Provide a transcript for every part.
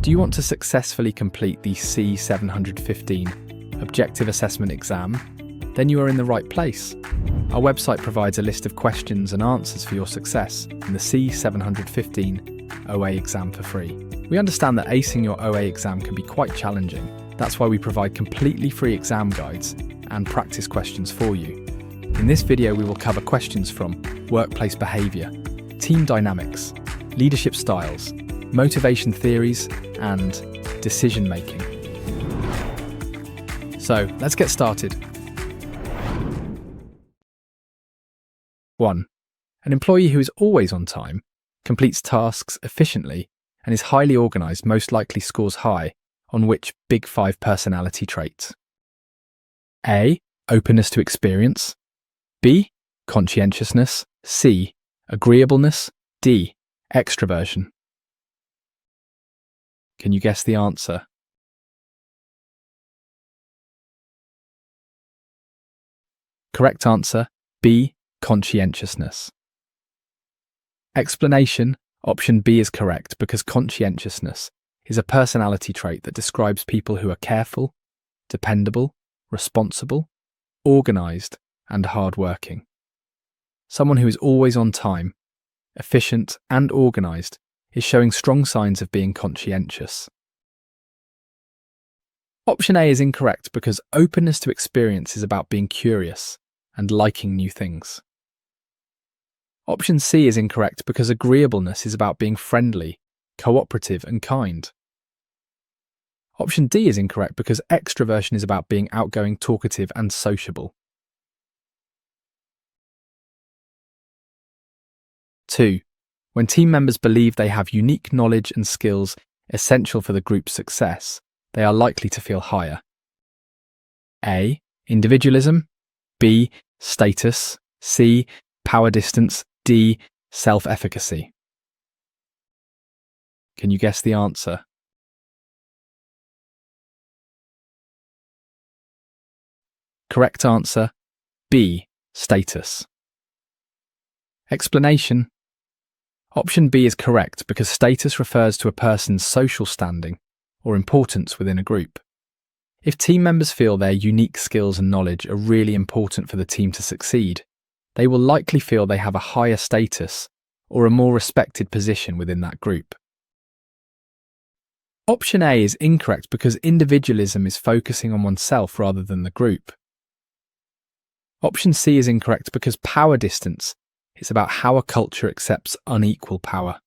Do you want to successfully complete the C715 Objective Assessment Exam? Then you are in the right place. Our website provides a list of questions and answers for your success in the C715 OA exam for free. We understand that acing your OA exam can be quite challenging. That's why we provide completely free exam guides and practice questions for you. In this video, we will cover questions from workplace behaviour, team dynamics, leadership styles, motivation theories, and decision making. So, let's get started. 1. An employee who is always on time, completes tasks efficiently, and is highly organised most likely scores high on which Big 5 personality traits? A. Openness to experience. B. Conscientiousness. C. Agreeableness. D. Extraversion. Can you guess the answer? Correct answer, B. Conscientiousness. Explanation, option B is correct because conscientiousness is a personality trait that describes people who are careful, dependable, responsible, organised, and hard-working. Someone who is always on time, efficient, and organised is showing strong signs of being conscientious. Option A is incorrect because openness to experience is about being curious and liking new things. Option C is incorrect because agreeableness is about being friendly, cooperative, and kind. Option D is incorrect because extraversion is about being outgoing, talkative, and sociable. 2. When team members believe they have unique knowledge and skills essential for the group's success, they are likely to feel higher. A. Individualism. B. Status. C. Power distance. D. Self-efficacy. Can you guess the answer? Correct answer, B. Status. Explanation. Option B is correct because status refers to a person's social standing or importance within a group. If team members feel their unique skills and knowledge are really important for the team to succeed, they will likely feel they have a higher status or a more respected position within that group. Option A is incorrect because individualism is focusing on oneself rather than the group. Option C is incorrect because power distance is about how a culture accepts unequal power.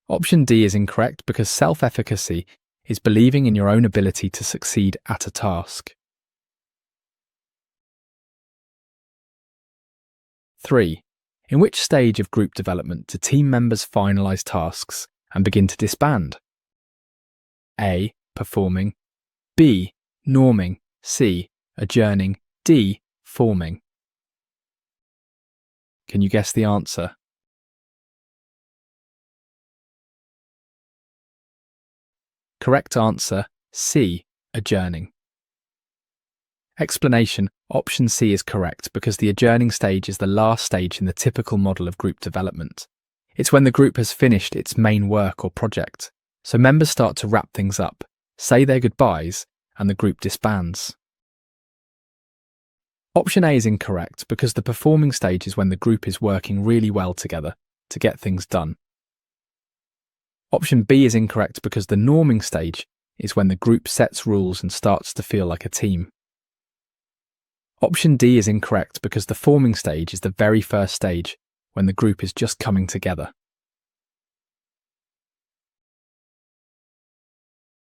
Option D is incorrect because self-efficacy is believing in your own ability to succeed at a task. 3. In which stage of group development do team members finalise tasks and begin to disband? A. Performing. B. Norming. C. Adjourning. D. Forming. Can you guess the answer? Correct answer, C. Adjourning. Explanation, option C is correct because the adjourning stage is the last stage in the typical model of group development. It's when the group has finished its main work or project, so members start to wrap things up, say their goodbyes, and the group disbands. Option A is incorrect because the performing stage is when the group is working really well together to get things done. Option B is incorrect because the norming stage is when the group sets rules and starts to feel like a team. Option D is incorrect because the forming stage is the very first stage when the group is just coming together.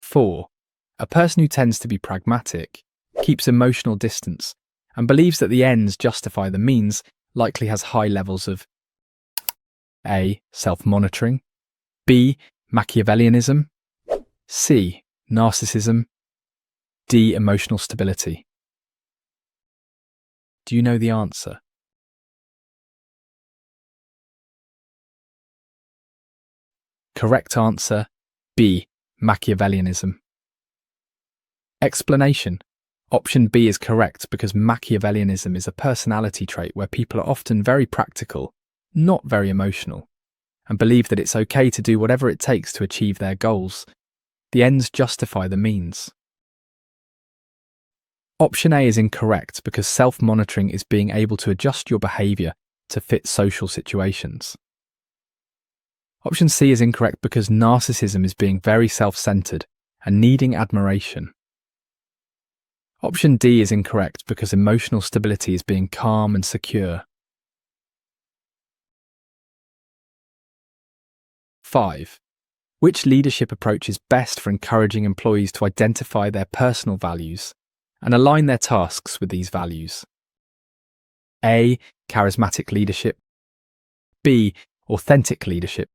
4. A person who tends to be pragmatic, keeps emotional distance, and believes that the ends justify the means likely has high levels of A. Self-monitoring. B. Machiavellianism. C. Narcissism. D. Emotional stability. Do you know the answer? Correct answer, B. Machiavellianism. Explanation. Option B is correct because Machiavellianism is a personality trait where people are often very practical, not very emotional, and believe that it's okay to do whatever it takes to achieve their goals. The ends justify the means. Option A is incorrect because self-monitoring is being able to adjust your behaviour to fit social situations. Option C is incorrect because narcissism is being very self-centered and needing admiration. Option D is incorrect because emotional stability is being calm and secure. 5. Which leadership approach is best for encouraging employees to identify their personal values and align their tasks with these values? A. Charismatic leadership. B. Authentic leadership.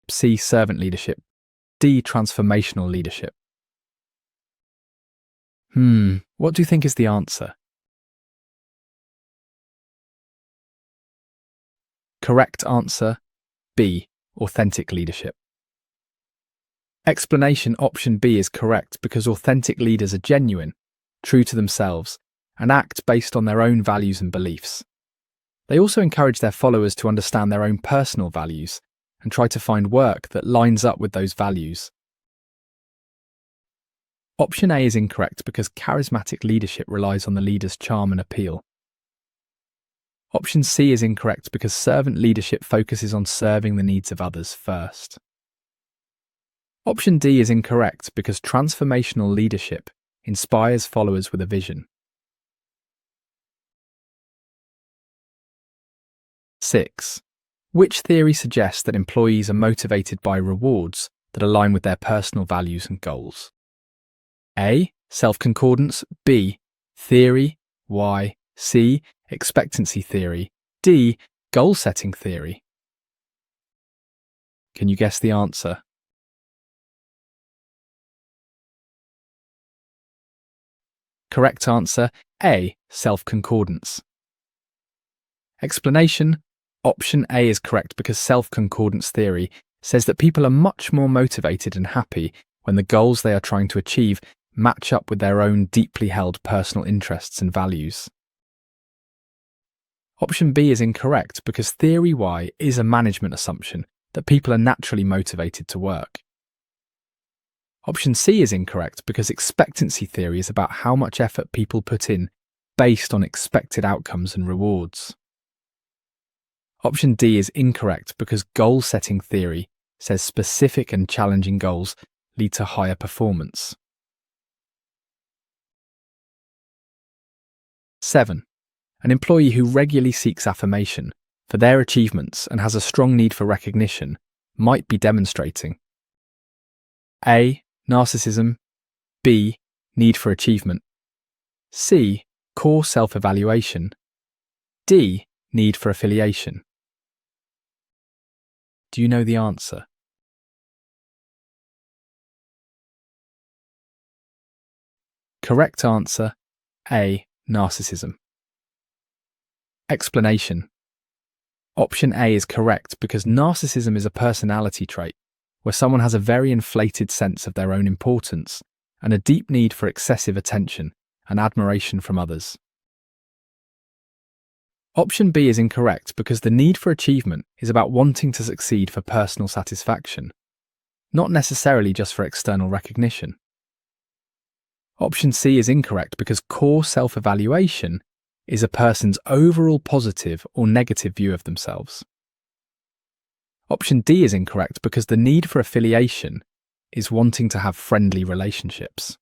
C. Servant leadership. D. Transformational leadership. What do you think is the answer? Correct answer, B. Authentic leadership. Explanation: option B is correct because authentic leaders are genuine, true to themselves, and act based on their own values and beliefs. They also encourage their followers to understand their own personal values and try to find work that lines up with those values. Option A is incorrect because charismatic leadership relies on the leader's charm and appeal. Option C is incorrect because servant leadership focuses on serving the needs of others first. Option D is incorrect because transformational leadership inspires followers with a vision. 6. Which theory suggests that employees are motivated by rewards that align with their personal values and goals? A. Self-concordance. B. Theory. Y. C. Expectancy theory. D. Goal-setting theory. Can you guess the answer? Correct answer, A. Self-concordance. Explanation: option A is correct because self-concordance theory says that people are much more motivated and happy when the goals they are trying to achieve match up with their own deeply held personal interests and values. Option B is incorrect because theory Y is a management assumption that people are naturally motivated to work. Option C is incorrect because expectancy theory is about how much effort people put in based on expected outcomes and rewards. Option D is incorrect because goal-setting theory says specific and challenging goals lead to higher performance. 7. An employee who regularly seeks affirmation for their achievements and has a strong need for recognition might be demonstrating A. Narcissism. B. Need for achievement. C. Core self-evaluation. D. Need for affiliation. Do you know the answer? Correct answer, A. Narcissism. Explanation: option A is correct because narcissism is a personality trait where someone has a very inflated sense of their own importance and a deep need for excessive attention and admiration from others. Option B is incorrect because the need for achievement is about wanting to succeed for personal satisfaction, not necessarily just for external recognition. Option C is incorrect because core self-evaluation is a person's overall positive or negative view of themselves. Option D is incorrect because the need for affiliation is wanting to have friendly relationships.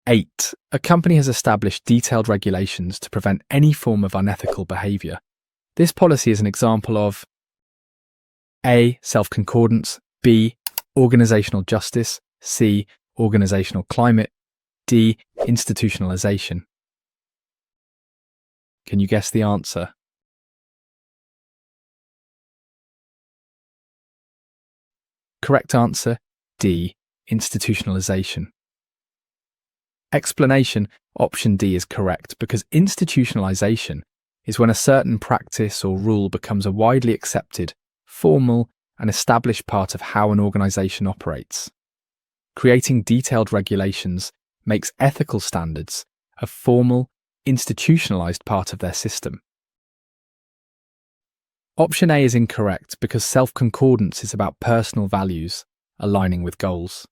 8. A company has established detailed regulations to prevent any form of unethical behaviour. This policy is an example of A. Self-concordance. B. Organisational justice. C. Organisational climate. D. Institutionalization. Can you guess the answer? Correct answer, D. Institutionalization. Explanation: option D is correct because institutionalization is when a certain practice or rule becomes a widely accepted, formal, and established part of how an organisation operates. Creating detailed regulations makes ethical standards a formal, institutionalized part of their system. Option A is incorrect because self-concordance is about personal values aligning with goals.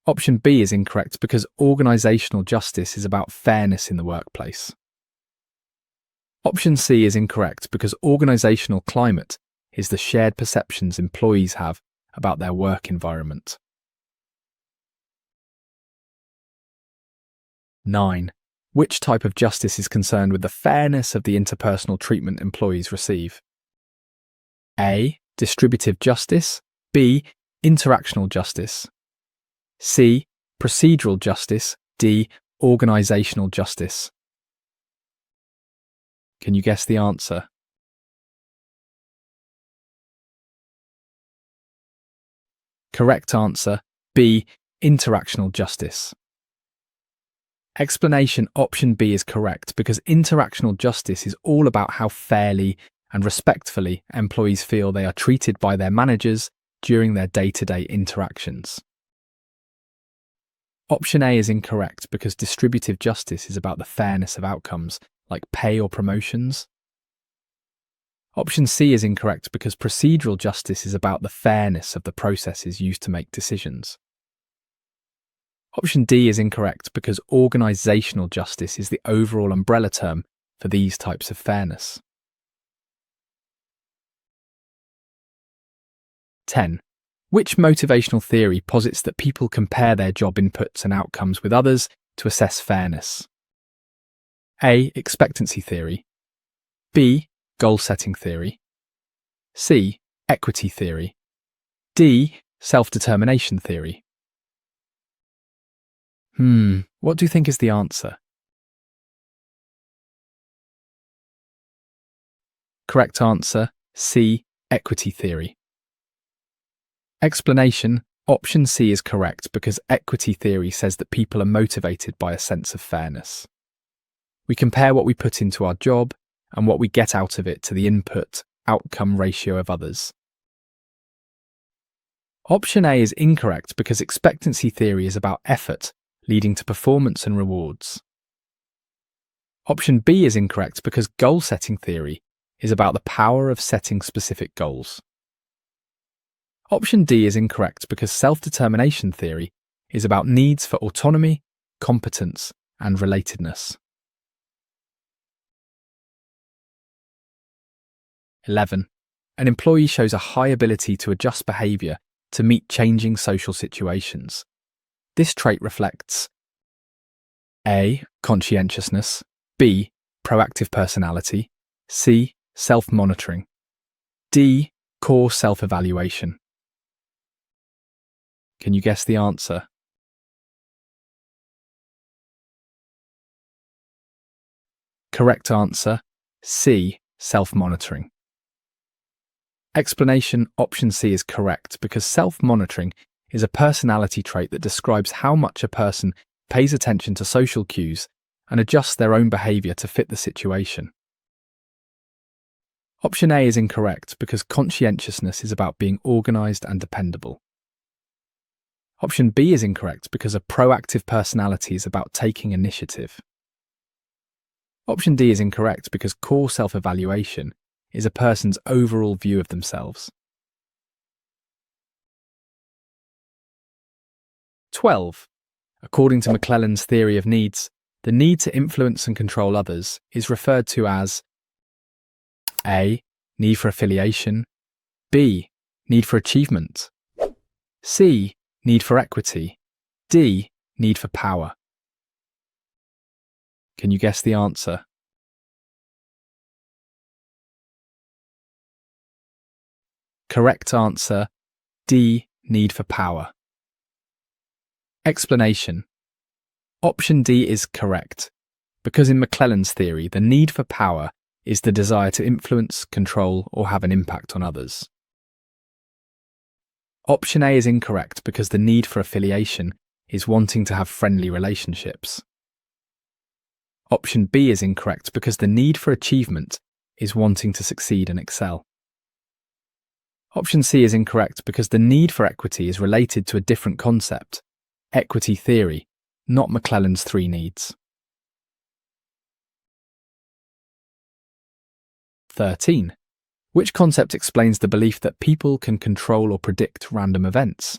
Option B is incorrect because organisational justice is about fairness in the workplace. Option C is incorrect because organisational climate is the shared perceptions employees have about their work environment. 9. Which type of justice is concerned with the fairness of the interpersonal treatment employees receive? A. Distributive justice. B. Interactional justice. C. Procedural justice. D. Organisational justice. Can you guess the answer? Correct answer, B. Interactional justice. Explanation: option B is correct because interactional justice is all about how fairly and respectfully employees feel they are treated by their managers during their day-to-day interactions. Option A is incorrect because distributive justice is about the fairness of outcomes, like pay or promotions. Option C is incorrect because procedural justice is about the fairness of the processes used to make decisions. Option D is incorrect because organisational justice is the overall umbrella term for these types of fairness. 10. Which motivational theory posits that people compare their job inputs and outcomes with others to assess fairness? A. Expectancy theory. B. Goal-setting theory. C. Equity theory. D. Self-determination theory. What do you think is the answer? Correct answer, C. Equity theory. Explanation: option C is correct because equity theory says that people are motivated by a sense of fairness. We compare what we put into our job and what we get out of it to the input-outcome ratio of others. Option A is incorrect because expectancy theory is about effort leading to performance and rewards. Option B is incorrect because goal-setting theory is about the power of setting specific goals. Option D is incorrect because self-determination theory is about needs for autonomy, competence, and relatedness. 11. An employee shows a high ability to adjust behaviour to meet changing social situations. This trait reflects A. Conscientiousness. B. Proactive personality. C. Self-monitoring. D. Core self-evaluation. Can you guess the answer? Correct answer, C. Self-monitoring. Explanation: option C is correct because self-monitoring is a personality trait that describes how much a person pays attention to social cues and adjusts their own behaviour to fit the situation. Option A is incorrect because conscientiousness is about being organised and dependable. Option B is incorrect because a proactive personality is about taking initiative. Option D is incorrect because core self-evaluation is a person's overall view of themselves. 12. According to McClelland's theory of needs, the need to influence and control others is referred to as A. Need for affiliation. B. Need for achievement. C. Need for equity. D. Need for power. Can you guess the answer? Correct answer, D. Need for power. Explanation: option D is correct, because in McClelland's theory, the need for power is the desire to influence, control, or have an impact on others. Option A is incorrect because the need for affiliation is wanting to have friendly relationships. Option B is incorrect because the need for achievement is wanting to succeed and excel. Option C is incorrect because the need for equity is related to a different concept, equity theory, not McClelland's three needs. 13. Which concept explains the belief that people can control or predict random events?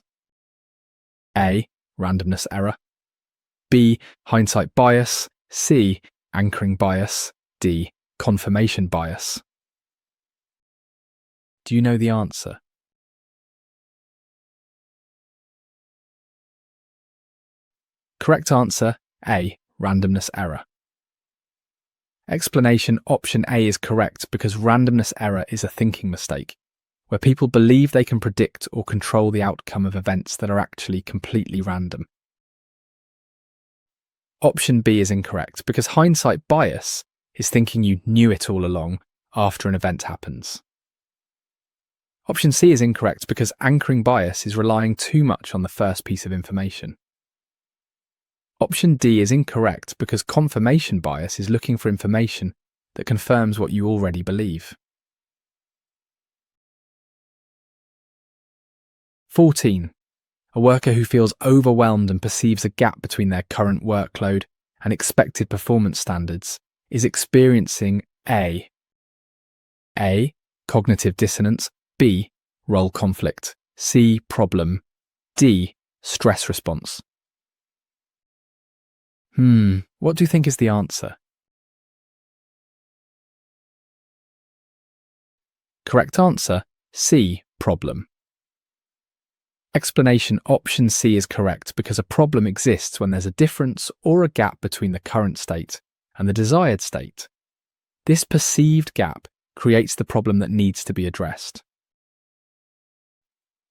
A. Randomness error. B. Hindsight bias. C. Anchoring bias. D. Confirmation bias. Do you know the answer? Correct answer, A. Randomness error. Explanation: option A is correct because randomness error is a thinking mistake, where people believe they can predict or control the outcome of events that are actually completely random. Option B is incorrect because hindsight bias is thinking you knew it all along after an event happens. Option C is incorrect because anchoring bias is relying too much on the first piece of information. Option D is incorrect because confirmation bias is looking for information that confirms what you already believe. 14. A worker who feels overwhelmed and perceives a gap between their current workload and expected performance standards is experiencing A. Cognitive dissonance. B. Role conflict. C. Problem. D. Stress response. What do you think is the answer? Correct answer, C. Problem. Explanation: option C is correct because a problem exists when there's a difference or a gap between the current state and the desired state. This perceived gap creates the problem that needs to be addressed.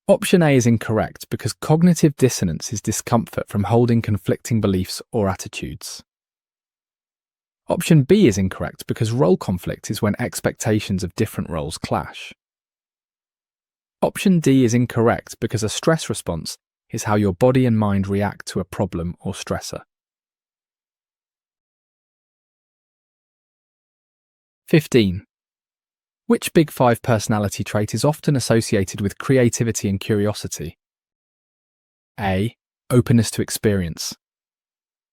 Option A is incorrect because cognitive dissonance is discomfort from holding conflicting beliefs or attitudes. Option B is incorrect because role conflict is when expectations of different roles clash. Option D is incorrect because a stress response is how your body and mind react to a problem or stressor. 15. Which Big Five personality trait is often associated with creativity and curiosity? A. Openness to experience.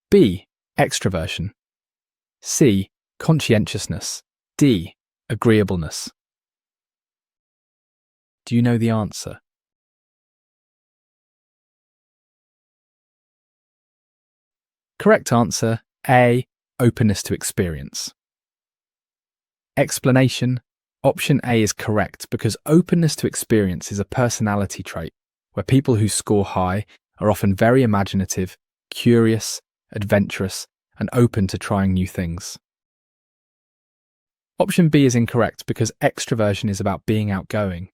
B. Extroversion. C. Conscientiousness. D. Agreeableness. Do you know the answer? Correct answer, A. Openness to experience. Explanation: option A is correct because openness to experience is a personality trait where people who score high are often very imaginative, curious, adventurous, and open to trying new things. Option B is incorrect because extroversion is about being outgoing.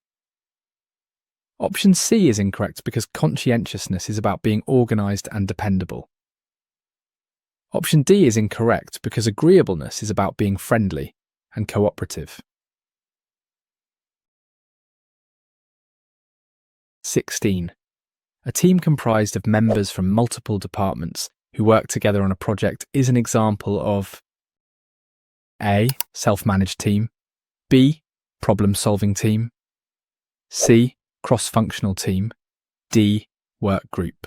Option C is incorrect because conscientiousness is about being organised and dependable. Option D is incorrect because agreeableness is about being friendly and cooperative. 16. A team comprised of members from multiple departments who work together on a project is an example of A. Self-managed team. B. Problem-solving team. C. Cross-functional team. D. Work group.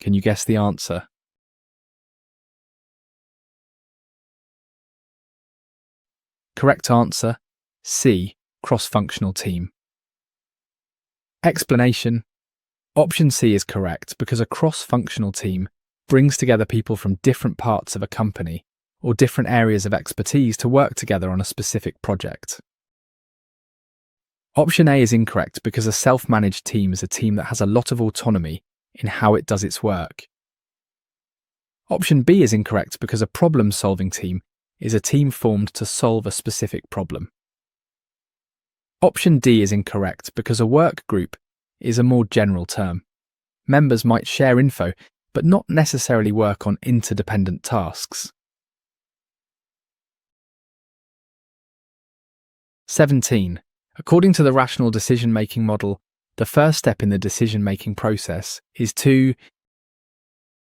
Can you guess the answer? Correct answer, C. Cross-functional team. Explanation: option C is correct because a cross-functional team brings together people from different parts of a company or different areas of expertise to work together on a specific project. Option A is incorrect because a self-managed team is a team that has a lot of autonomy in how it does its work. Option B is incorrect because a problem-solving team is a team formed to solve a specific problem. Option D is incorrect because a work group is a more general term. Members might share info, but not necessarily work on interdependent tasks. 17. According to the rational decision-making model, the first step in the decision-making process is to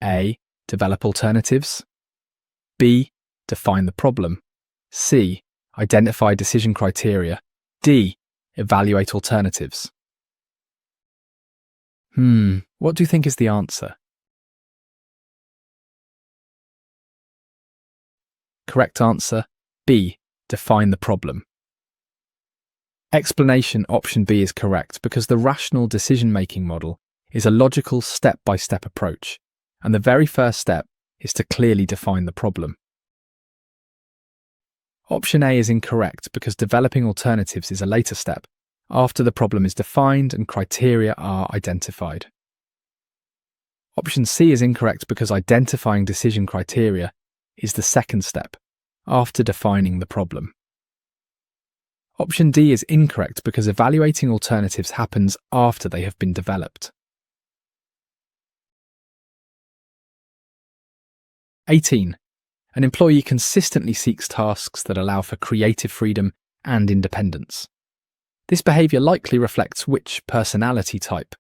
A. Develop alternatives. B. Define the problem. C. Identify decision criteria. D. Evaluate alternatives. What do you think is the answer? Correct answer, B. define the problem. Explanation, option B, is correct because the rational decision-making model is a logical step-by-step approach, and the very first step is to clearly define the problem. Option A is incorrect because developing alternatives is a later step, after the problem is defined and criteria are identified. Option C is incorrect because identifying decision criteria is the second step, after defining the problem. Option D is incorrect because evaluating alternatives happens after they have been developed. 18. An employee consistently seeks tasks that allow for creative freedom and independence. This behaviour likely reflects which personality type?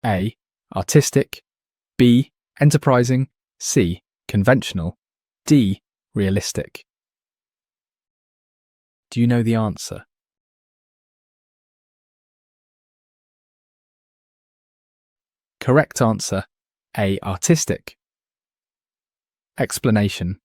A. Artistic, B. Enterprising, C. Conventional, D. Realistic. Do you know the answer? Correct answer, A. Artistic. Explanation.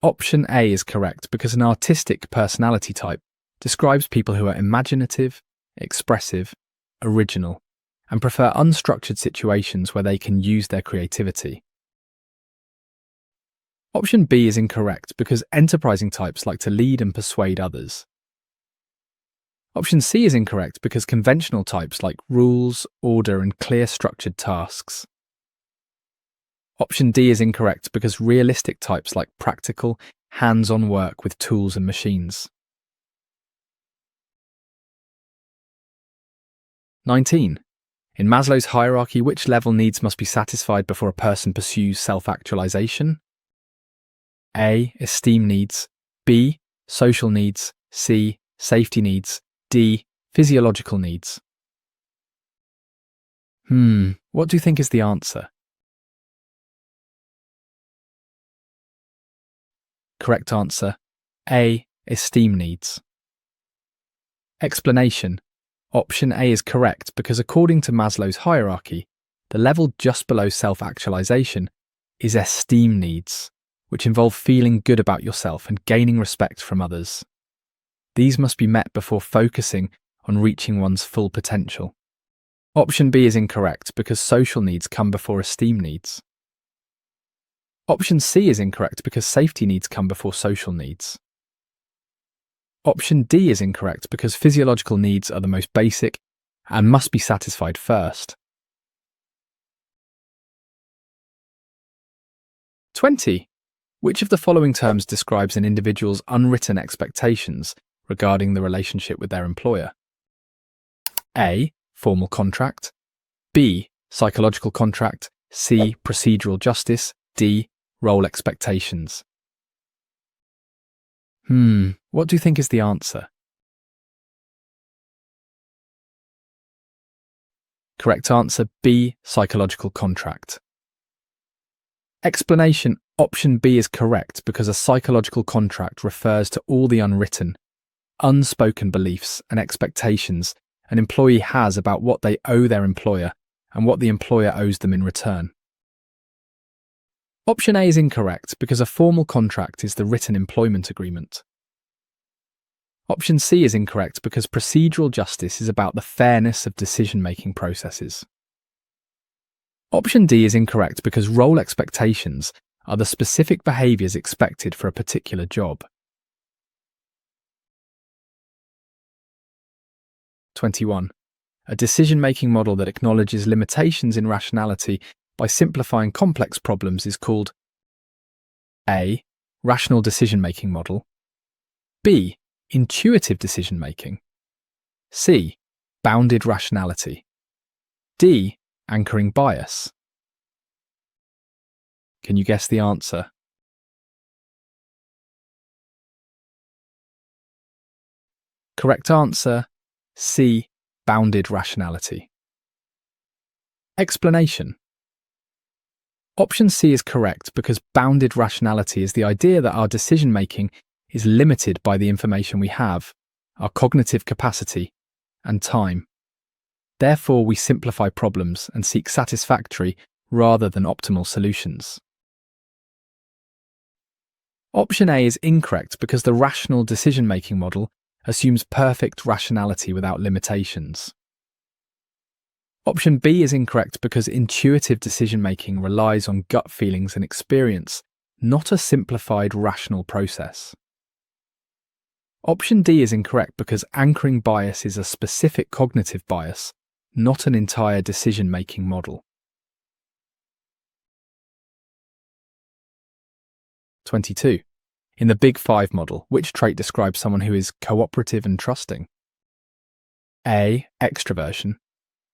Option A is correct because an artistic personality type describes people who are imaginative, expressive, original, and prefer unstructured situations where they can use their creativity. Option B is incorrect because enterprising types like to lead and persuade others. Option C is incorrect because conventional types like rules, order, and clear structured tasks. Option D is incorrect because realistic types like practical, hands-on work with tools and machines. 19. In Maslow's hierarchy, which level needs must be satisfied before a person pursues self-actualization? A. Esteem needs, B. Social needs, C. Safety needs, D. Physiological needs. What do you think is the answer? Correct answer, A. Esteem needs. Explanation. Option A is correct because according to Maslow's hierarchy, the level just below self-actualization is esteem needs, which involve feeling good about yourself and gaining respect from others. These must be met before focusing on reaching one's full potential. Option B is incorrect because social needs come before esteem needs. Option C is incorrect because safety needs come before social needs. Option D is incorrect because physiological needs are the most basic and must be satisfied first. 20. Which of the following terms describes an individual's unwritten expectations regarding the relationship with their employer? A. Formal contract, B. Psychological contract, C. Procedural justice, D. Role expectations. What do you think is the answer? Correct answer, B. Psychological contract. Explanation. Option B is correct because a psychological contract refers to all the unwritten, unspoken beliefs and expectations an employee has about what they owe their employer and what the employer owes them in return. Option A is incorrect because a formal contract is the written employment agreement. Option C is incorrect because procedural justice is about the fairness of decision-making processes. Option D is incorrect because role expectations are the specific behaviours expected for a particular job. 21. A decision-making model that acknowledges limitations in rationality by simplifying complex problems is called A. Rational decision-making model, B. Intuitive decision-making, C. Bounded rationality, D. Anchoring bias. Can you guess the answer? Correct answer, C. Bounded rationality. Explanation. Option C is correct because bounded rationality is the idea that our decision-making is limited by the information we have, our cognitive capacity, and time. Therefore, we simplify problems and seek satisfactory rather than optimal solutions. Option A is incorrect because the rational decision-making model assumes perfect rationality without limitations. Option B is incorrect because intuitive decision-making relies on gut feelings and experience, not a simplified rational process. Option D is incorrect because anchoring bias is a specific cognitive bias, not an entire decision-making model. 22. In the Big Five model, which trait describes someone who is cooperative and trusting? A. Extraversion.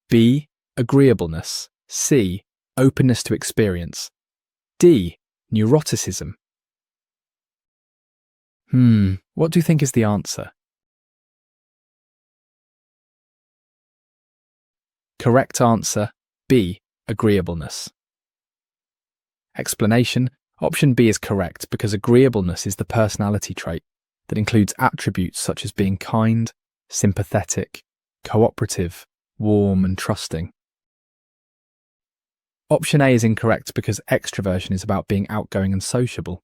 B. Agreeableness. C. Openness to experience. D. Neuroticism. What do you think is the answer? Correct answer, B. Agreeableness. Explanation: Option B is correct because agreeableness is the personality trait that includes attributes such as being kind, sympathetic, cooperative, warm, and trusting. Option A is incorrect because extraversion is about being outgoing and sociable.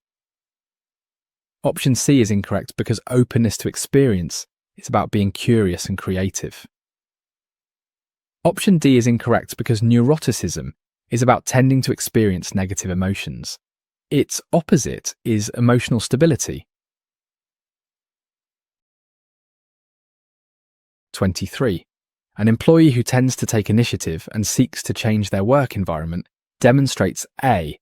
Option C is incorrect because openness to experience is about being curious and creative. Option D is incorrect because neuroticism is about tending to experience negative emotions. Its opposite is emotional stability. 23. An employee who tends to take initiative and seeks to change their work environment demonstrates A.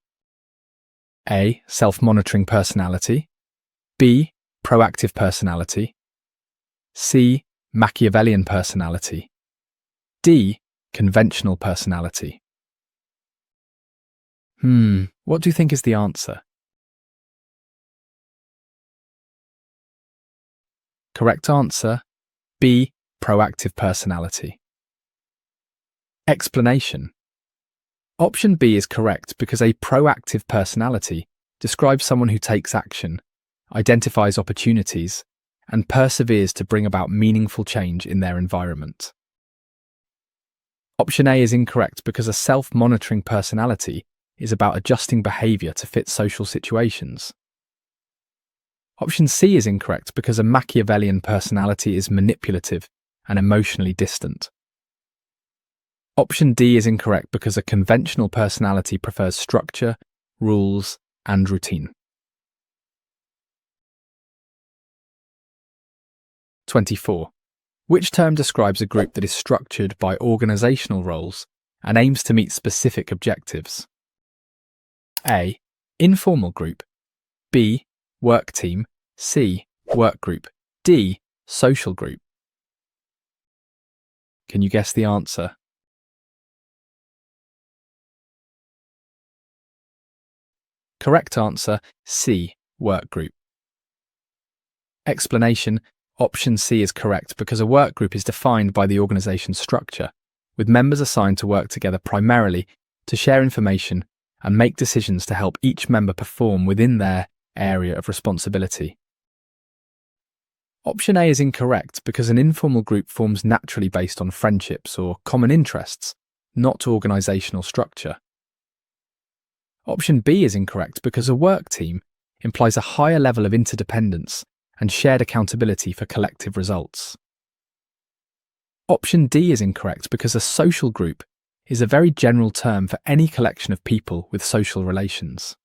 Self-monitoring personality. B. Proactive personality. C. Machiavellian personality. D. Conventional personality. What do you think is the answer? Correct answer, B. Proactive personality. Explanation: Option B is correct because a proactive personality describes someone who takes action, identifies opportunities, and perseveres to bring about meaningful change in their environment. Option A is incorrect because a self-monitoring personality is about adjusting behaviour to fit social situations. Option C is incorrect because a Machiavellian personality is manipulative and emotionally distant. Option D is incorrect because a conventional personality prefers structure, rules, and routine. 24. Which term describes a group that is structured by organisational roles and aims to meet specific objectives? A. Informal group. B. Work team. C. Work group. D. Social group. Can you guess the answer? Correct answer, C. Work group. Explanation: Option C is correct because a work group is defined by the organisation's structure, with members assigned to work together primarily to share information and make decisions to help each member perform within their area of responsibility. Option A is incorrect because an informal group forms naturally based on friendships or common interests, not organisational structure. Option B is incorrect because a work team implies a higher level of interdependence and shared accountability for collective results. Option D is incorrect because a social group is a very general term for any collection of people with social relations.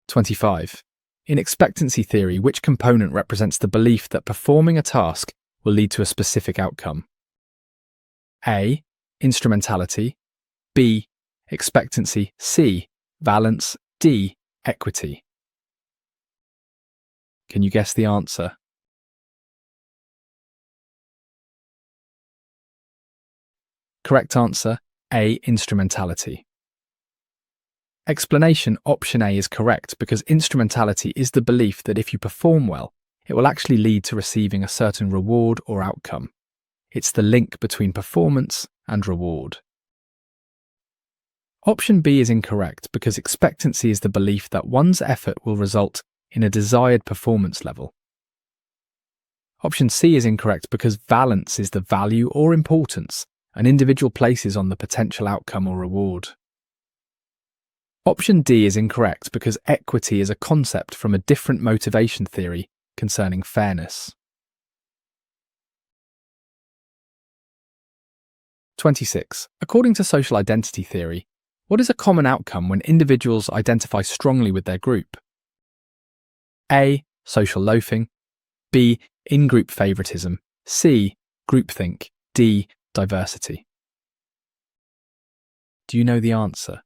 25. In expectancy theory, which component represents the belief that performing a task will lead to a specific outcome? A. Instrumentality. B. Expectancy. C. Valence. D. Equity. Can you guess the answer? Correct answer, A. Instrumentality. Explanation: Option A is correct because instrumentality is the belief that if you perform well, it will actually lead to receiving a certain reward or outcome. It's the link between performance and reward. Option B is incorrect because expectancy is the belief that one's effort will result in a desired performance level. Option C is incorrect because valence is the value or importance an individual places on the potential outcome or reward. Option D is incorrect because equity is a concept from a different motivation theory concerning fairness. 26. According to social identity theory, what is a common outcome when individuals identify strongly with their group? A. Social loafing. B. In-group favoritism. C. Groupthink. D. Diversity. Do you know the answer?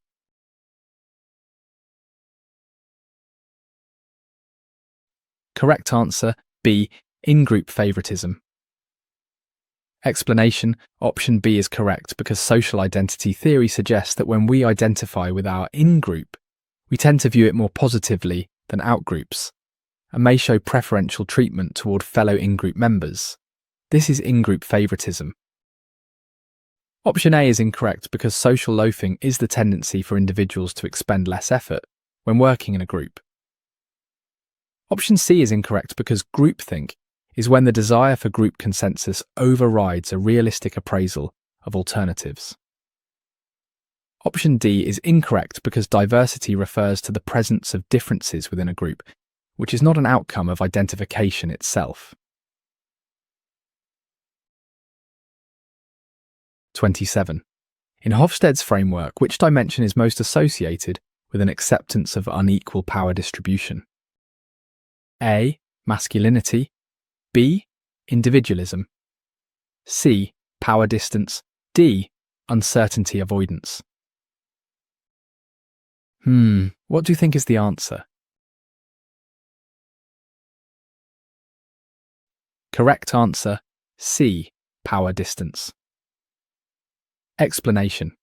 Correct answer, B. In-group favoritism. Explanation, option B is correct because social identity theory suggests that when we identify with our in-group, we tend to view it more positively than out-groups, and may show preferential treatment toward fellow in-group members. This is in-group favoritism. Option A is incorrect because social loafing is the tendency for individuals to expend less effort when working in a group. Option C is incorrect because groupthink is when the desire for group consensus overrides a realistic appraisal of alternatives. Option D is incorrect because diversity refers to the presence of differences within a group, which is not an outcome of identification itself. 27. In Hofstede's framework, which dimension is most associated with an acceptance of unequal power distribution? A. Masculinity. B. Individualism. C. Power distance. D. Uncertainty avoidance. What do you think is the answer? Correct answer, C. Power distance. Explanation.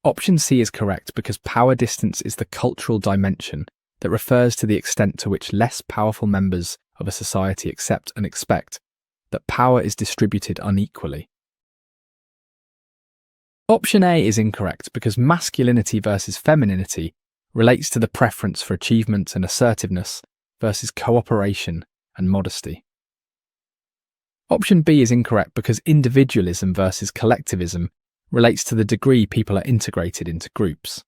Option C is correct because power distance is the cultural dimension that refers to the extent to which less powerful members of a society accept and expect that power is distributed unequally. Option A is incorrect because masculinity versus femininity relates to the preference for achievement and assertiveness versus cooperation and modesty. Option B is incorrect because individualism versus collectivism relates to the degree people are integrated into groups.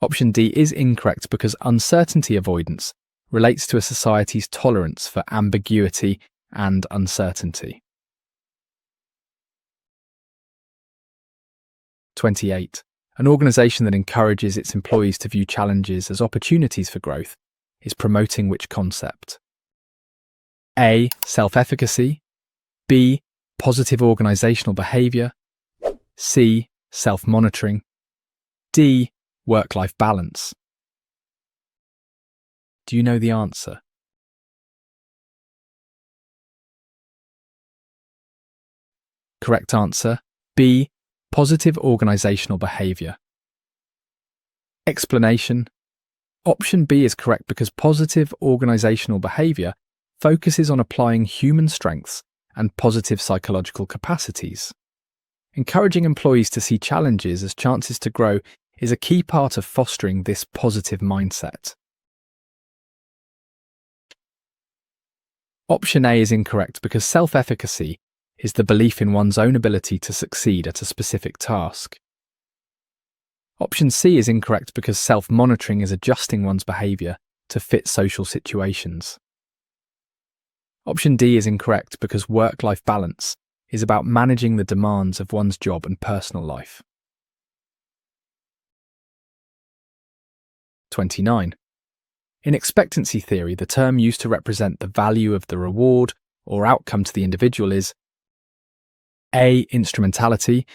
Option D is incorrect because uncertainty avoidance relates to a society's tolerance for ambiguity and uncertainty. 28. An organisation that encourages its employees to view challenges as opportunities for growth is promoting which concept? A. Self-efficacy. B. Positive organisational behaviour. C. Self-monitoring. D. Work-life balance. Do you know the answer? Correct answer, B. Positive organisational behaviour. Explanation. Option B is correct because positive organisational behaviour focuses on applying human strengths and positive psychological capacities. Encouraging employees to see challenges as chances to grow is a key part of fostering this positive mindset. Option A is incorrect because self-efficacy is the belief in one's own ability to succeed at a specific task. Option C is incorrect because self-monitoring is adjusting one's behaviour to fit social situations. Option D is incorrect because work-life balance is about managing the demands of one's job and personal life. 29. In expectancy theory, the term used to represent the value of the reward or outcome to the individual is A. Instrumentality.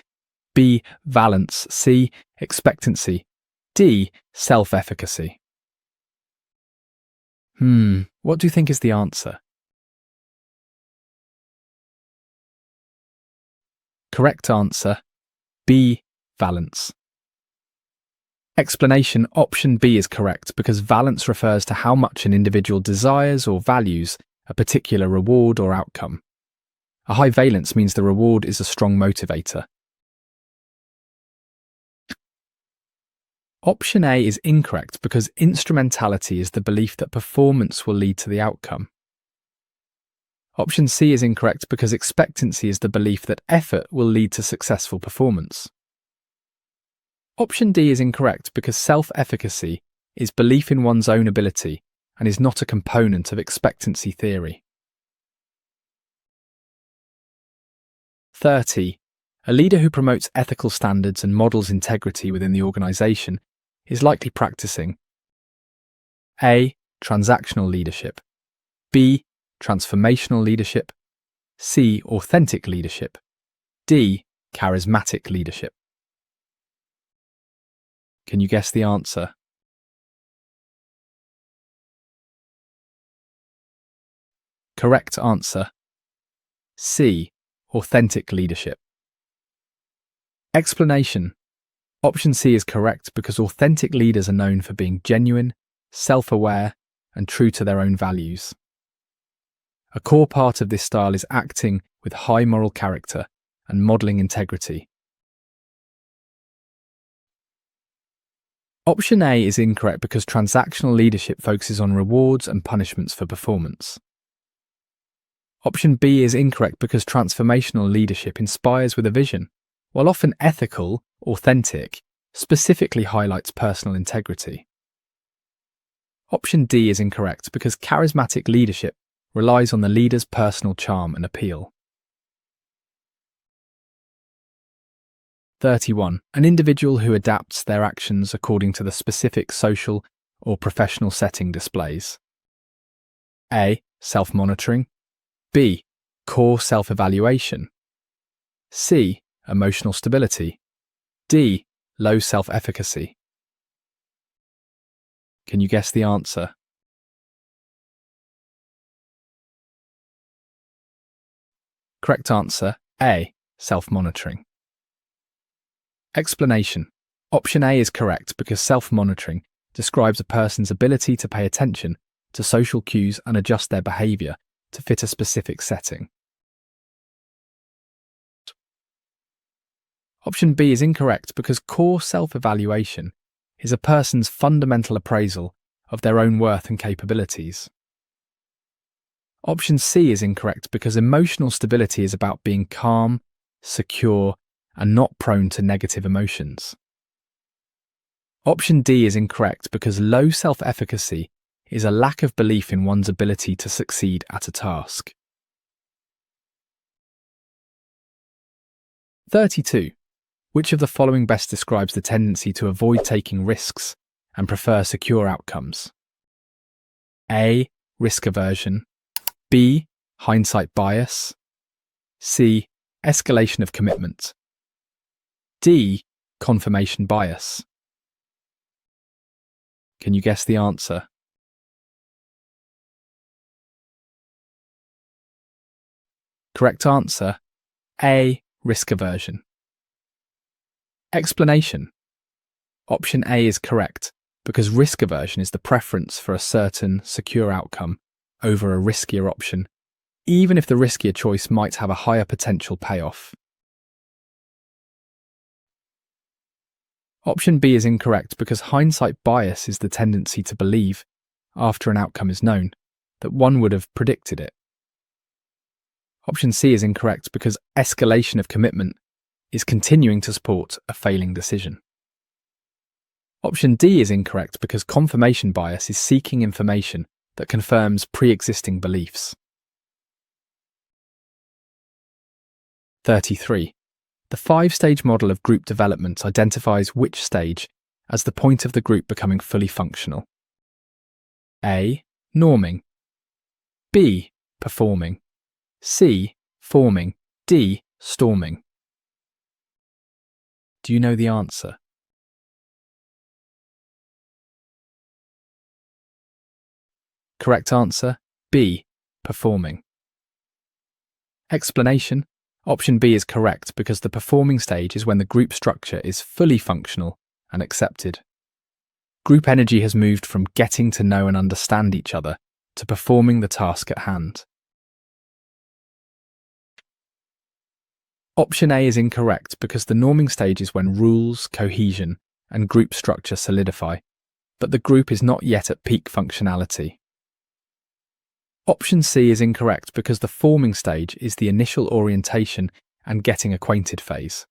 B. Valence. C. Expectancy. D. Self-efficacy. What do you think is the answer? Correct answer, B. Valence. Explanation. Option B is correct because valence refers to how much an individual desires or values a particular reward or outcome. A high valence means the reward is a strong motivator. Option A is incorrect because instrumentality is the belief that performance will lead to the outcome. Option C is incorrect because expectancy is the belief that effort will lead to successful performance. Option D is incorrect because self-efficacy is belief in one's own ability and is not a component of expectancy theory. 30. A leader who promotes ethical standards and models integrity within the organization is likely practicing A. Transactional leadership, B. Transformational leadership, C. Authentic leadership, D. Charismatic leadership. Can you guess the answer? Correct answer, C. Authentic leadership. Explanation. Option C is correct because authentic leaders are known for being genuine, self-aware, and true to their own values. A core part of this style is acting with high moral character and modelling integrity. Option A is incorrect because transactional leadership focuses on rewards and punishments for performance. Option B is incorrect because transformational leadership inspires with a vision, while often ethical, authentic, specifically highlights personal integrity. Option D is incorrect because charismatic leadership relies on the leader's personal charm and appeal. 31. An individual who adapts their actions according to the specific social or professional setting displays A. Self-monitoring, B. Core self-evaluation, C. Emotional stability, D. Low self-efficacy. Can you guess the answer? Correct answer, A. Self-monitoring. Explanation. Option A is correct because self-monitoring describes a person's ability to pay attention to social cues and adjust their behaviour to fit a specific setting. Option B is incorrect because core self-evaluation is a person's fundamental appraisal of their own worth and capabilities. Option C is incorrect because emotional stability is about being calm, secure, and not prone to negative emotions. Option D is incorrect because low self-efficacy is a lack of belief in one's ability to succeed at a task. 32. Which of the following best describes the tendency to avoid taking risks and prefer secure outcomes? A. Risk aversion, B. Hindsight bias, C. Escalation of commitment, D. Confirmation bias. Can you guess the answer? Correct answer, A. Risk aversion. Explanation. Option A is correct because risk aversion is the preference for a certain, secure outcome over a riskier option, even if the riskier choice might have a higher potential payoff. Option B is incorrect because hindsight bias is the tendency to believe, after an outcome is known, that one would have predicted it. Option C is incorrect because escalation of commitment is continuing to support a failing decision. Option D is incorrect because confirmation bias is seeking information that confirms pre-existing beliefs. 33. The five-stage model of group development identifies which stage as the point of the group becoming fully functional? A. Norming, B. Performing, C. Forming, D. Storming. Do you know the answer? Correct answer, B. Performing. Explanation. Option B is correct because the performing stage is when the group structure is fully functional and accepted. Group energy has moved from getting to know and understand each other to performing the task at hand. Option A is incorrect because the norming stage is when rules, cohesion, and group structure solidify, but the group is not yet at peak functionality. Option C is incorrect because the forming stage is the initial orientation and getting acquainted phase.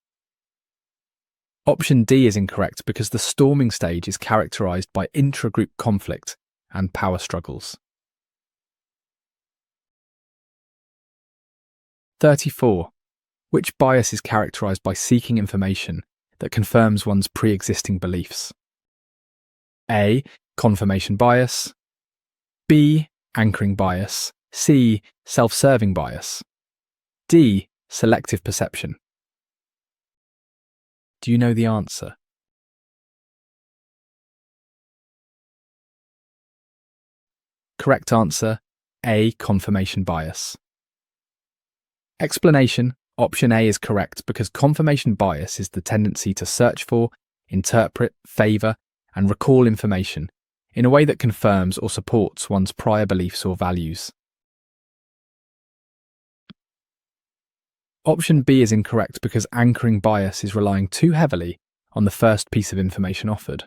Option D is incorrect because the storming stage is characterized by intra-group conflict and power struggles. 34. Which bias is characterized by seeking information that confirms one's pre-existing beliefs? A. Confirmation bias. B. Anchoring bias. C. Self-serving bias. D. Selective perception. Do you know the answer? Correct answer, A. Confirmation bias. Explanation: option A is correct because confirmation bias is the tendency to search for, interpret, favour, and recall information in a way that confirms or supports one's prior beliefs or values. Option B is incorrect because anchoring bias is relying too heavily on the first piece of information offered.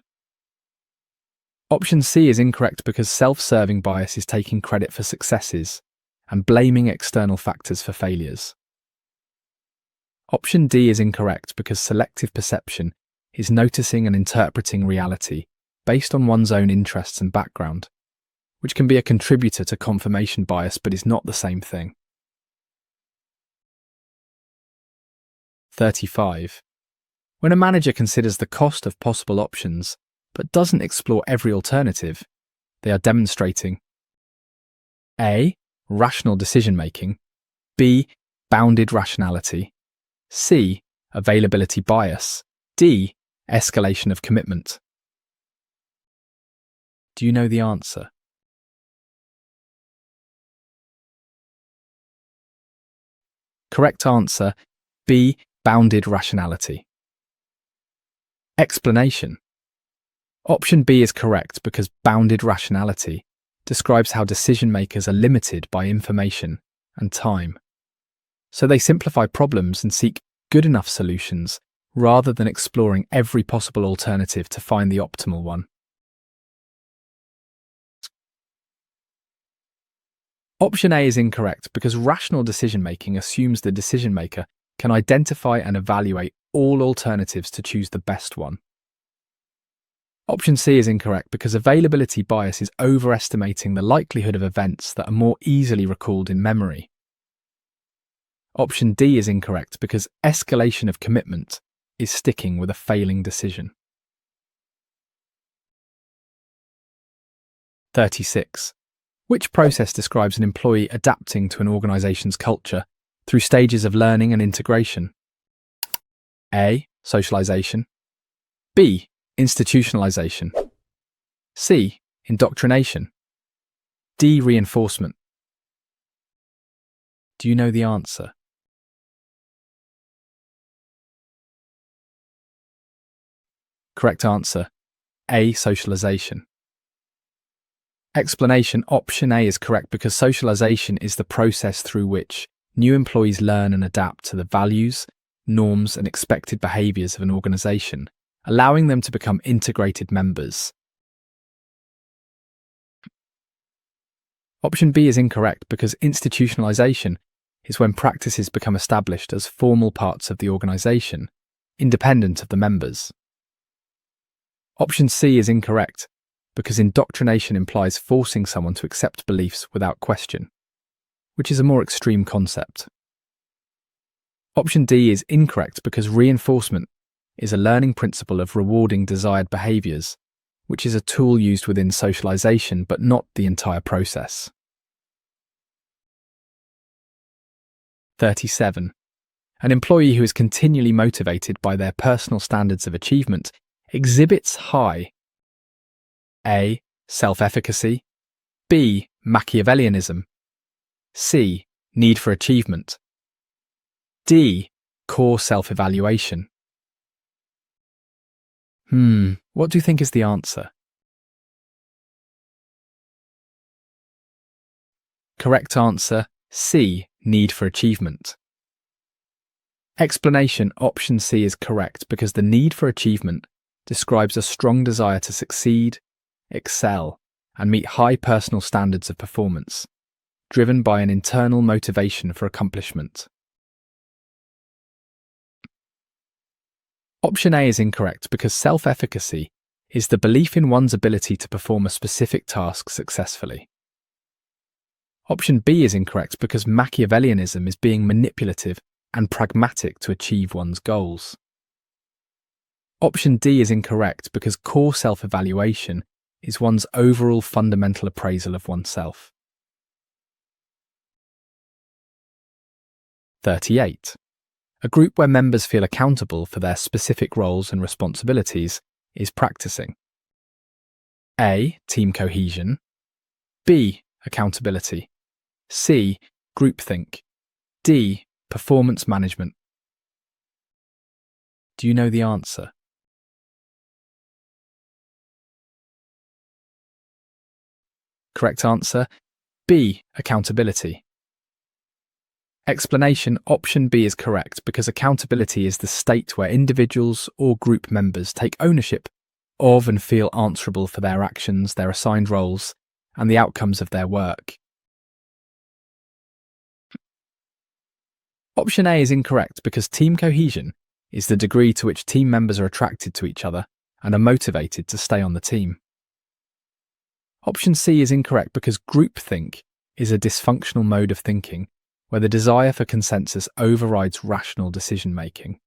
Option C is incorrect because self-serving bias is taking credit for successes and blaming external factors for failures. Option D is incorrect because selective perception is noticing and interpreting reality based on one's own interests and background, which can be a contributor to confirmation bias but is not the same thing. 35. When a manager considers the cost of possible options but doesn't explore every alternative, they are demonstrating A. Rational decision-making, B. Bounded rationality, C. Availability bias, D. Escalation of commitment. Do you know the answer? Correct answer, B. Bounded rationality. Explanation: option B is correct because bounded rationality describes how decision makers are limited by information and time. So they simplify problems and seek good enough solutions rather than exploring every possible alternative to find the optimal one. Option A is incorrect because rational decision-making assumes the decision maker can identify and evaluate all alternatives to choose the best one. Option C is incorrect because availability bias is overestimating the likelihood of events that are more easily recalled in memory. Option D is incorrect because escalation of commitment is sticking with a failing decision. 36. Which process describes an employee adapting to an organization's culture through stages of learning and integration? A. Socialization. B. Institutionalization. C. Indoctrination. D. Reinforcement. Do you know the answer? Correct answer, A. Socialization. Explanation: option A is correct because socialization is the process through which new employees learn and adapt to the values, norms, and expected behaviors of an organization, allowing them to become integrated members. Option B is incorrect because institutionalization is when practices become established as formal parts of the organization, independent of the members. Option C is incorrect because indoctrination implies forcing someone to accept beliefs without question, which is a more extreme concept. Option D is incorrect because reinforcement is a learning principle of rewarding desired behaviors, which is a tool used within socialization but not the entire process. 37. An employee who is continually motivated by their personal standards of achievement exhibits high A. Self-efficacy, B. Machiavellianism, C. Need for achievement, D. Core self-evaluation. What do you think is the answer? Correct answer, C. Need for achievement. Explanation: option C is correct because the need for achievement describes a strong desire to succeed, excel, and meet high personal standards of performance, driven by an internal motivation for accomplishment. Option A is incorrect because self-efficacy is the belief in one's ability to perform a specific task successfully. Option B is incorrect because Machiavellianism is being manipulative and pragmatic to achieve one's goals. Option D is incorrect because core self-evaluation is one's overall fundamental appraisal of oneself. 38. A group where members feel accountable for their specific roles and responsibilities is practicing A. Team cohesion, B. Accountability, C. Groupthink, D. Performance management. Do you know the answer? Correct answer, B. Accountability. Explanation: option B is correct because accountability is the state where individuals or group members take ownership of and feel answerable for their actions, their assigned roles, and the outcomes of their work. Option A is incorrect because team cohesion is the degree to which team members are attracted to each other and are motivated to stay on the team. Option C is incorrect because groupthink is a dysfunctional mode of thinking where the desire for consensus overrides rational decision-making.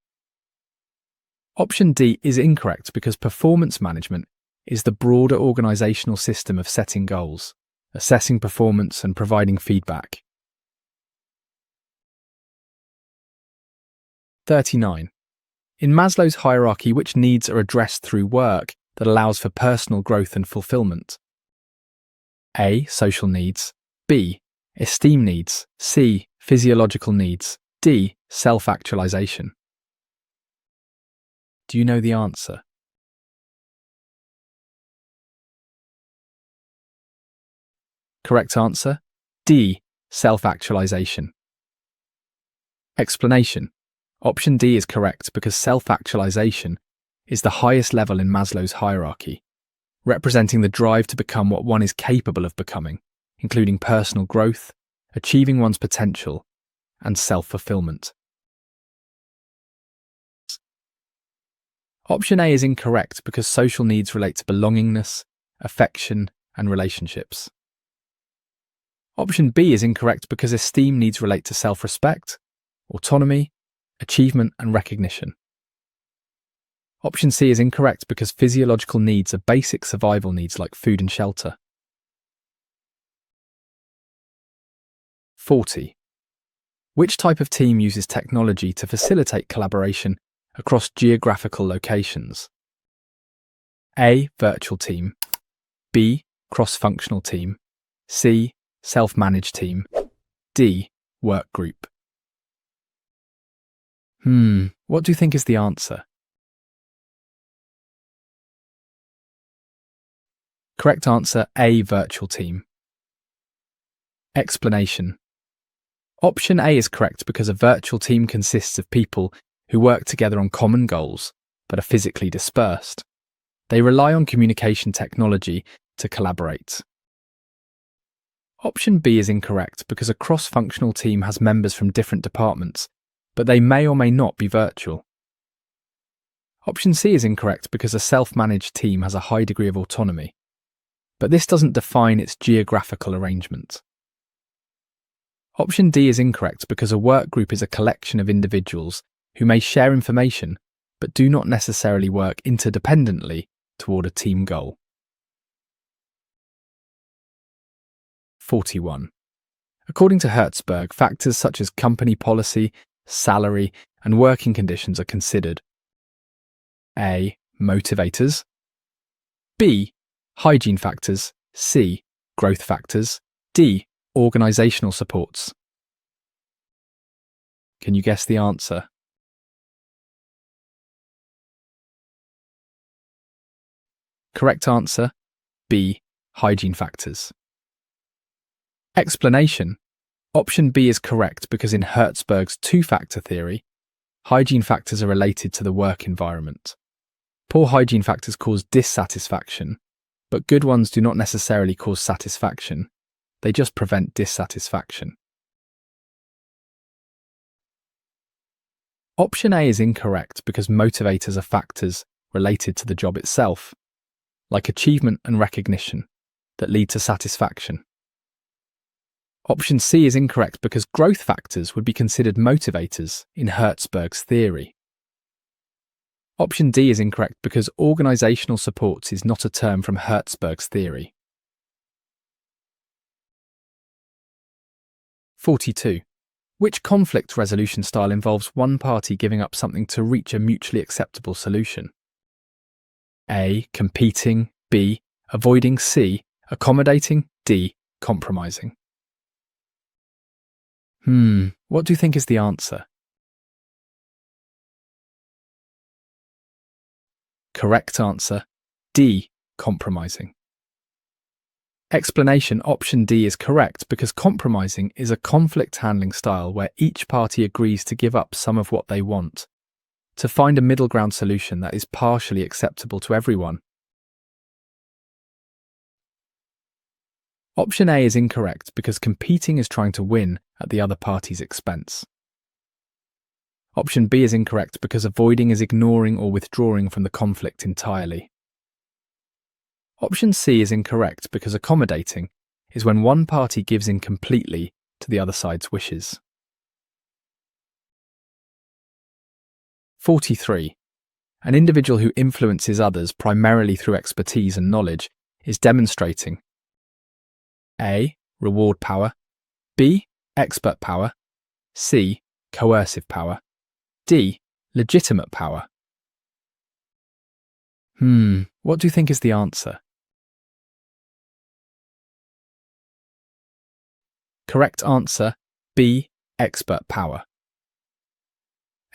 Option D is incorrect because performance management is the broader organisational system of setting goals, assessing performance and providing feedback. 39. In Maslow's hierarchy, which needs are addressed through work that allows for personal growth and fulfillment? A. Social needs, B. Esteem needs, C. Physiological needs, D. Self-actualization. Do you know the answer? Correct answer, D. Self-actualization. Explanation: option D is correct because self-actualization is the highest level in Maslow's hierarchy, representing the drive to become what one is capable of becoming, including personal growth, achieving one's potential, and self-fulfillment. Option A is incorrect because social needs relate to belongingness, affection, and relationships. Option B is incorrect because esteem needs relate to self-respect, autonomy, achievement, and recognition. Option C is incorrect because physiological needs are basic survival needs like food and shelter. 40. Which type of team uses technology to facilitate collaboration across geographical locations? A. Virtual team, B. Cross-functional team, C. Self-managed team, D. Work group. What do you think is the answer? Correct answer, A. Virtual team. Explanation: option A is correct because a virtual team consists of people who work together on common goals but are physically dispersed. They rely on communication technology to collaborate. Option B is incorrect because a cross-functional team has members from different departments, but they may or may not be virtual. Option C is incorrect because a self-managed team has a high degree of autonomy, but this doesn't define its geographical arrangement. Option D is incorrect because a work group is a collection of individuals who may share information but do not necessarily work interdependently toward a team goal. 41. According to Hertzberg, factors such as company policy, salary, and working conditions are considered. A. Motivators, B. Hygiene factors, C. Growth factors, D. Organizational supports. Can you guess the answer? Correct answer, B. Hygiene factors. Explanation: option B is correct because in Hertzberg's two-factor theory, hygiene factors are related to the work environment. Poor hygiene factors cause dissatisfaction, but good ones do not necessarily cause satisfaction. They just prevent dissatisfaction. Option A is incorrect because motivators are factors related to the job itself, like achievement and recognition, that lead to satisfaction. Option C is incorrect because growth factors would be considered motivators in Hertzberg's theory. Option D is incorrect because organizational supports is not a term from Hertzberg's theory. 42. Which conflict resolution style involves one party giving up something to reach a mutually acceptable solution? A. Competing. B. Avoiding. C. Accommodating. D. Compromising. What do you think is the answer? Correct answer, D. Compromising. Explanation: option D is correct because compromising is a conflict handling style where each party agrees to give up some of what they want, to find a middle ground solution that is partially acceptable to everyone. Option A is incorrect because competing is trying to win at the other party's expense. Option B is incorrect because avoiding is ignoring or withdrawing from the conflict entirely. Option C is incorrect because accommodating is when one party gives in completely to the other side's wishes. 43. An individual who influences others primarily through expertise and knowledge is demonstrating A. Reward power, B. Expert power, C. Coercive power, D. Legitimate power. What do you think is the answer? Correct answer, B. Expert power.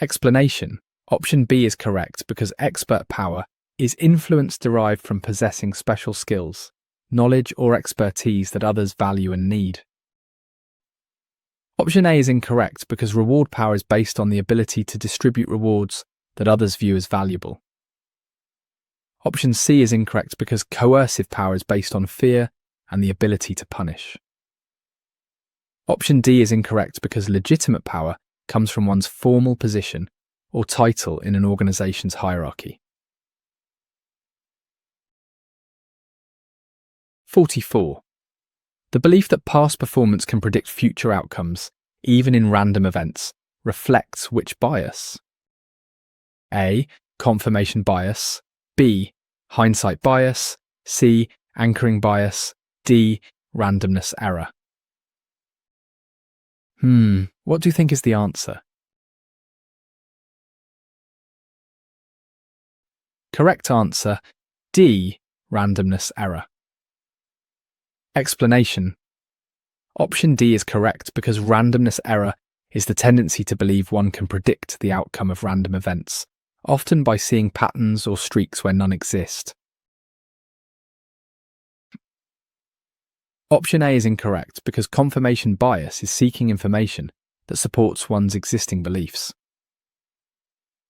Explanation: option B is correct because expert power is influence derived from possessing special skills, knowledge or expertise that others value and need. Option A is incorrect because reward power is based on the ability to distribute rewards that others view as valuable. Option C is incorrect because coercive power is based on fear and the ability to punish. Option D is incorrect because legitimate power comes from one's formal position or title in an organization's hierarchy. 44. The belief that past performance can predict future outcomes, even in random events, reflects which bias? A. Confirmation bias, B. Hindsight bias, C. Anchoring bias, D. Randomness error. What do you think is the answer? Correct answer, D. Randomness error. Explanation: option D is correct because randomness error is the tendency to believe one can predict the outcome of random events, often by seeing patterns or streaks where none exist. Option A is incorrect because confirmation bias is seeking information that supports one's existing beliefs.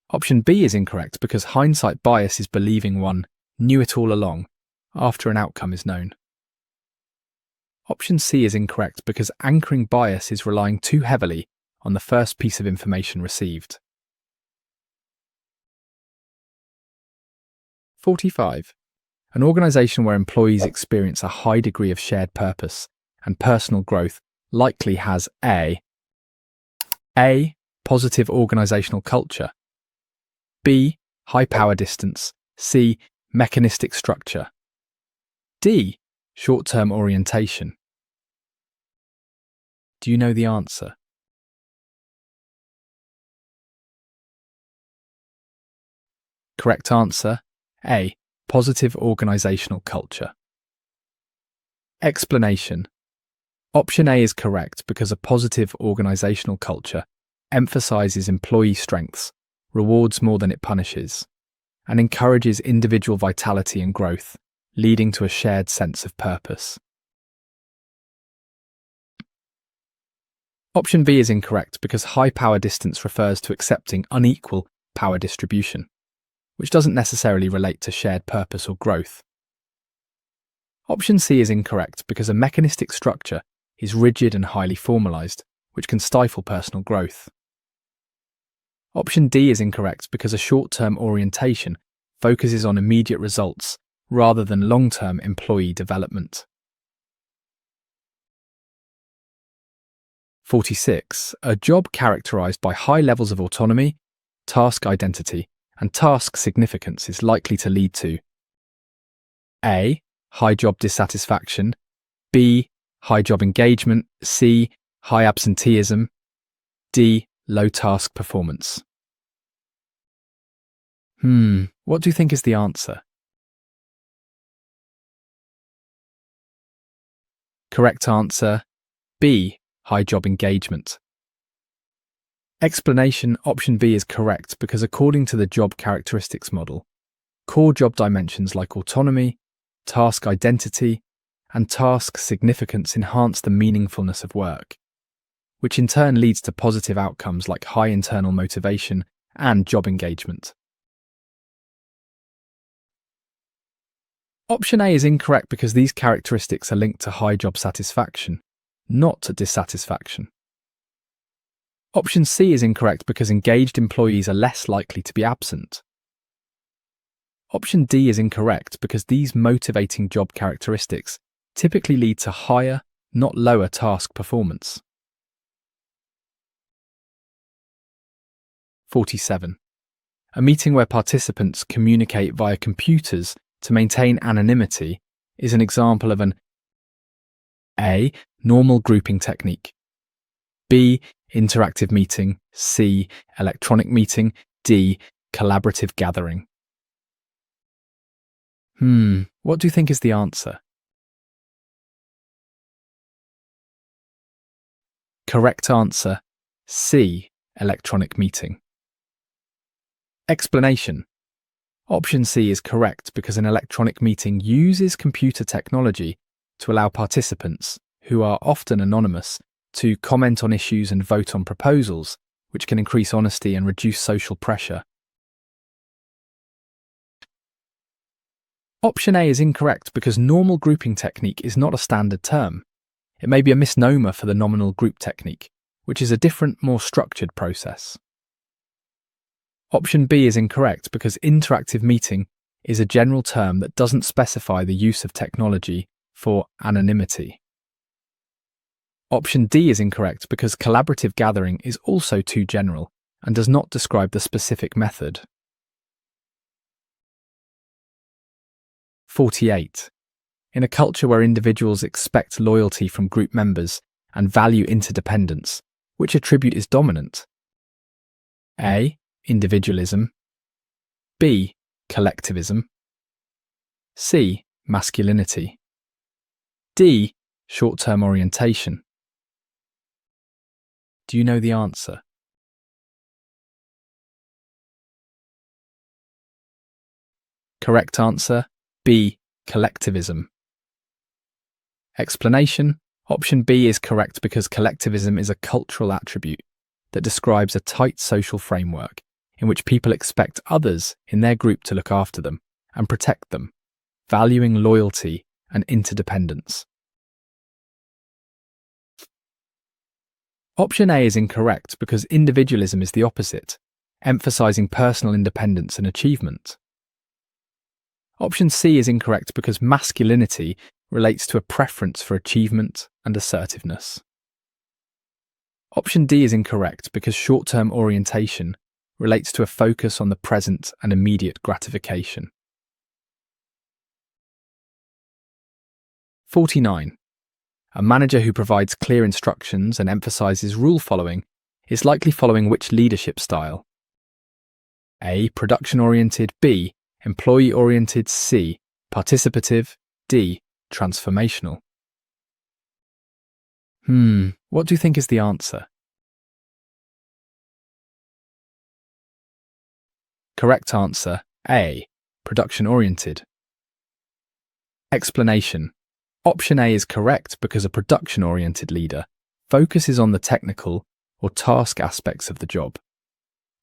Option B is incorrect because hindsight bias is believing one knew it all along after an outcome is known. Option C is incorrect because anchoring bias is relying too heavily on the first piece of information received. 45. An organization where employees experience a high degree of shared purpose and personal growth likely has A. Positive organizational culture, B. High power distance, C. Mechanistic structure, D. Short-term orientation. Do you know the answer? Correct answer, A. Positive organizational culture. Explanation: option A is correct because a positive organizational culture emphasizes employee strengths, rewards more than it punishes, and encourages individual vitality and growth, leading to a shared sense of purpose. Option B is incorrect because high power distance refers to accepting unequal power distribution, which doesn't necessarily relate to shared purpose or growth. Option C is incorrect because a mechanistic structure is rigid and highly formalized, which can stifle personal growth. Option D is incorrect because a short-term orientation focuses on immediate results rather than long-term employee development. 46. A job characterized by high levels of autonomy, task identity, and task significance is likely to lead to A. High job dissatisfaction, B. High job engagement, C. High absenteeism, D. Low task performance. What do you think is the answer? Correct answer, B. High job engagement. Explanation, option B is correct because according to the job characteristics model, core job dimensions like autonomy, task identity, and task significance enhance the meaningfulness of work, which in turn leads to positive outcomes like high internal motivation and job engagement. Option A is incorrect because these characteristics are linked to high job satisfaction, not to dissatisfaction. Option C is incorrect because engaged employees are less likely to be absent. Option D is incorrect because these motivating job characteristics typically lead to higher, not lower task performance. 47. A meeting where participants communicate via computers to maintain anonymity is an example of an A. Normal grouping technique, B. Interactive meeting, C. Electronic meeting, D. Collaborative gathering. What do you think is the answer? Correct answer, C. Electronic meeting. Explanation. Option C is correct because an electronic meeting uses computer technology to allow participants, who are often anonymous, to comment on issues and vote on proposals, which can increase honesty and reduce social pressure. Option A is incorrect because normal grouping technique is not a standard term. It may be a misnomer for the nominal group technique, which is a different, more structured process. Option B is incorrect because interactive meeting is a general term that doesn't specify the use of technology for anonymity. Option D is incorrect because collaborative gathering is also too general and does not describe the specific method. 48. In a culture where individuals expect loyalty from group members and value interdependence, which attribute is dominant? A. Individualism, B. Collectivism, C. Masculinity, D. Short-term orientation. Do you know the answer? Correct answer, B. Collectivism. Explanation. Option B is correct because collectivism is a cultural attribute that describes a tight social framework in which people expect others in their group to look after them and protect them, valuing loyalty and interdependence. Option A is incorrect because individualism is the opposite, emphasizing personal independence and achievement. Option C is incorrect because masculinity relates to a preference for achievement and assertiveness. Option D is incorrect because short-term orientation relates to a focus on the present and immediate gratification. 49. A manager who provides clear instructions and emphasizes rule following is likely following which leadership style? A. Production-oriented, B. Employee-oriented, C. Participative, D. Transformational. What do you think is the answer? Correct answer, A. Production-oriented. Explanation. Option A is correct because a production-oriented leader focuses on the technical or task aspects of the job.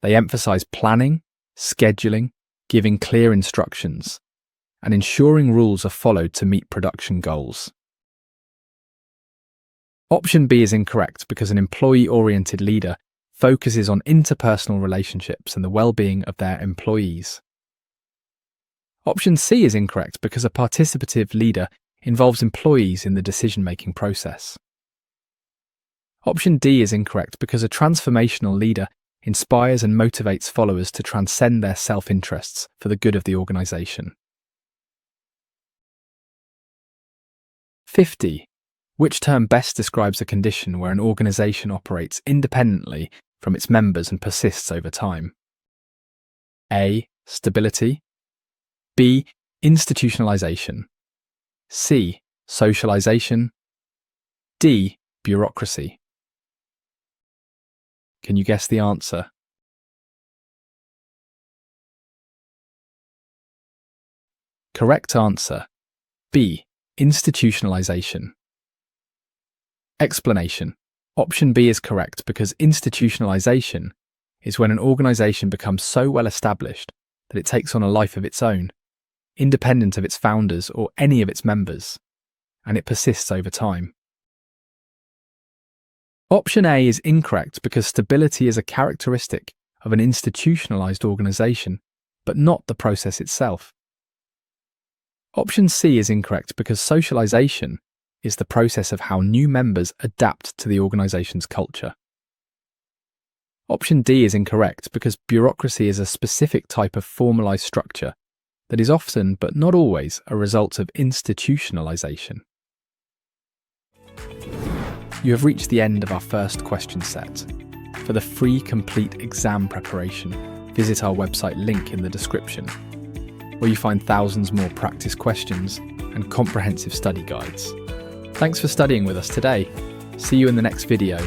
They emphasize planning, scheduling, giving clear instructions, and ensuring rules are followed to meet production goals. Option B is incorrect because an employee-oriented leader focuses on interpersonal relationships and the well-being of their employees. Option C is incorrect because a participative leader involves employees in the decision-making process. Option D is incorrect because a transformational leader inspires and motivates followers to transcend their self-interests for the good of the organization. 50. Which term best describes a condition where an organization operates independently from its members and persists over time? A. Stability. B. Institutionalization. C. Socialization. D. Bureaucracy. Can you guess the answer? Correct answer. B. Institutionalization. Explanation. Option B is correct because institutionalization is when an organization becomes so well established that it takes on a life of its own, independent of its founders or any of its members, and it persists over time. Option A is incorrect because stability is a characteristic of an institutionalized organization, but not the process itself. Option C is incorrect because socialization is the process of how new members adapt to the organization's culture. Option D is incorrect because bureaucracy is a specific type of formalized structure that is often, but not always, a result of institutionalization. You have reached the end of our first question set. For the free complete exam preparation, visit our website link in the description, where you find thousands more practice questions and comprehensive study guides. Thanks for studying with us today. See you in the next video.